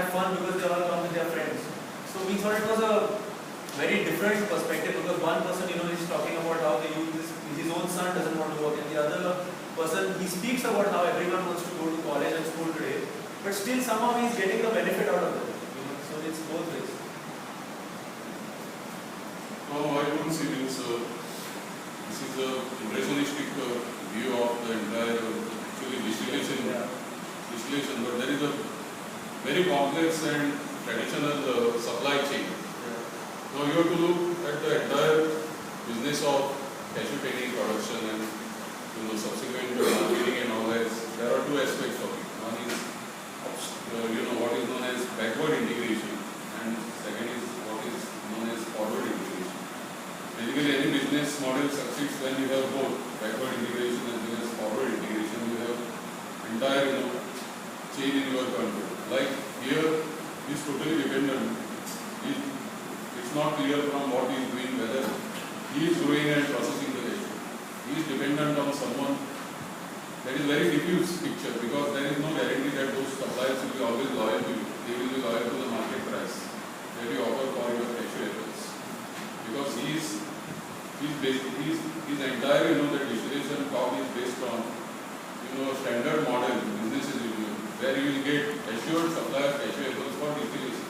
have fun because they all come with their friends. So we thought it was a very different perspective, because one person, is talking about how they use this, his own son doesn't want to work, and the other person, he speaks about how everyone wants to go to college and school today, but still somehow he's getting the benefit out of it. So it's both ways. No, I don't see this. This is a impressionistic view of the entire distillation, but there is a very complex and traditional supply chain. Now you have to look at the entire business of cashew candy production and subsequent marketing and all that. There are two aspects of it. One is what is known as backward integration, and second is what is known as forward integration. Basically, any business model succeeds when you have both backward integration as well as forward integration. You have entire chain in your control. Like here, is totally dependent. It's not clear from what he is doing whether he is growing and processing the cashew. He is dependent on someone. That is very diffuse picture, because there is no guarantee that those suppliers will be always loyal to you. They will be loyal to the market price that you offer for your cashew apples. Because his entire the distillation crop is based on standard model business as usual, where you will get assured supply of cashew apples for distillation.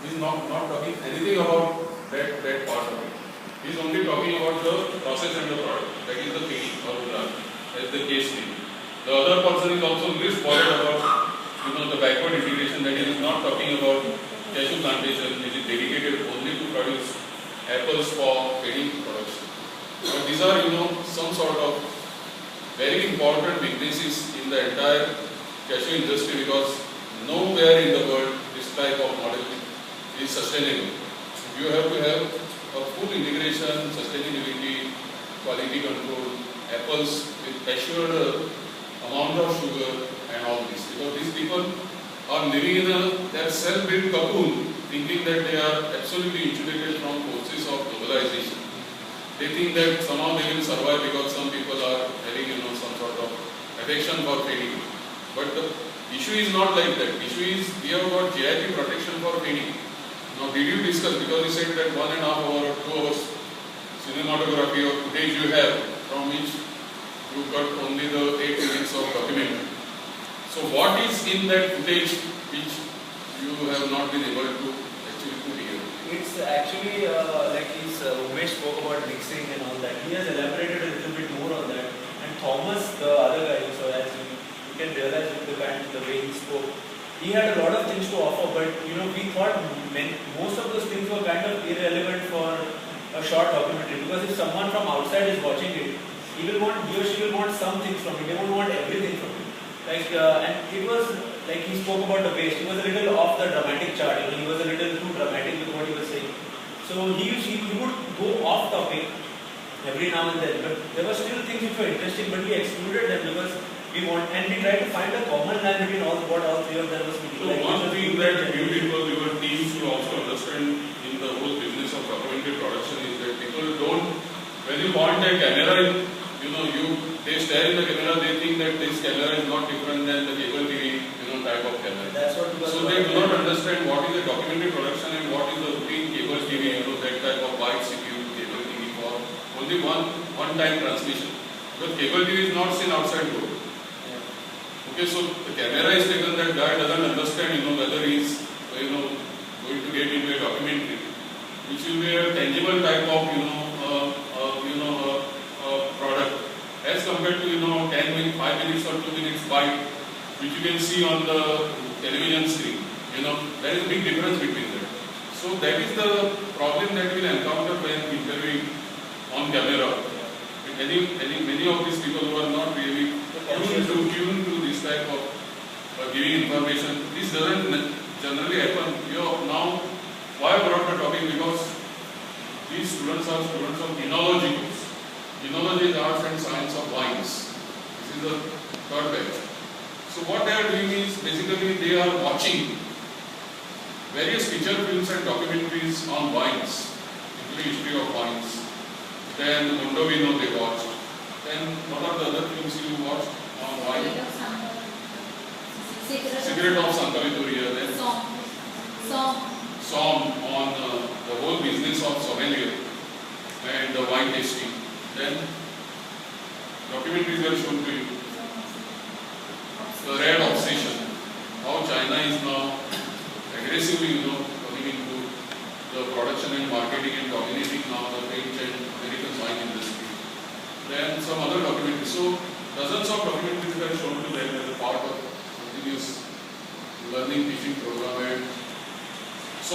He is not talking anything about that part of it. He is only talking about the process and the product. That is the thing or the drug, as the case may be. The other person is also really spoiled about the backward integration, that he is not talking about cashew plantation which is dedicated only to produce apples for candy production. But these are some sort of very important weaknesses in the entire cashew industry, because nowhere in the world this type of model is sustainable. You have to have a full integration, sustainability, quality control, apples with assured amount of sugar and all this. Because these people are living in their self-built cocoon, thinking that they are absolutely insulated from forces of globalization. They think that somehow they will survive because some people are having some sort of affection for trading. But the issue is not like that. Issue is we have got GIP protection for trading. Now did you discuss, because you said that 1.5 hour or 2 hours cinematography or footage you have, from which you got only the 8 minutes of document. So what is in that footage which you have not been able to actually put here? It's actually like Umesh spoke about mixing and all that. He has elaborated a little bit more on that. And Thomas, the other guy, so as you can realize with the way he spoke, he had a lot of things to offer, but we thought most of those things were kind of irrelevant for a short documentary, because if someone from outside is watching it, he or she will want some things from it. They won't want everything from it. And it was like he spoke about the waste. He was a little off the dramatic chart. He was a little too dramatic with what he was saying. So he would go off topic every now and then. But there were still things which were interesting, but he excluded them because we tried to find a common line between what all three of them was speaking. So one thing that you people, your teams should also understand in the whole business of documentary production is that people don't, when you want a camera, they stare in the camera, they think that this camera is not different than the cable TV, type of camera. That's what so they do not understand what is the documentary production and what is the routine cable TV, that type of wide CPU cable TV for only one-time transmission. Because cable TV is not seen outside door. Okay, so the camera is taken, that guy doesn't understand, whether he is, going to get into a documentary, which will be a tangible type of, product, as compared to, 10 minutes, 5 minutes or 2 minutes bite, which you can see on the television screen. There is a big difference between them. So that is the problem that we will encounter when interviewing on camera. Many of these people who are not really tuned to this type of giving information. This doesn't generally happen. Now, why I brought the topic? Because these students are students of enology course. Enology is arts and science of wines. This is the third batch. So what they are doing is basically they are watching various feature films and documentaries on wines, including history of wines. Then Mondovino they watched. Then what are the other films you watched on wine? Secret of Sankavituria. Then song on the whole business of sommelier and the wine tasting. Then documentaries were shown to you. The red obsession, how China is now aggressively, coming into the production and marketing and dominating now the French and American wine industry. Then some other documentaries. So dozens of documentaries were shown to them as a part of continuous learning teaching program, and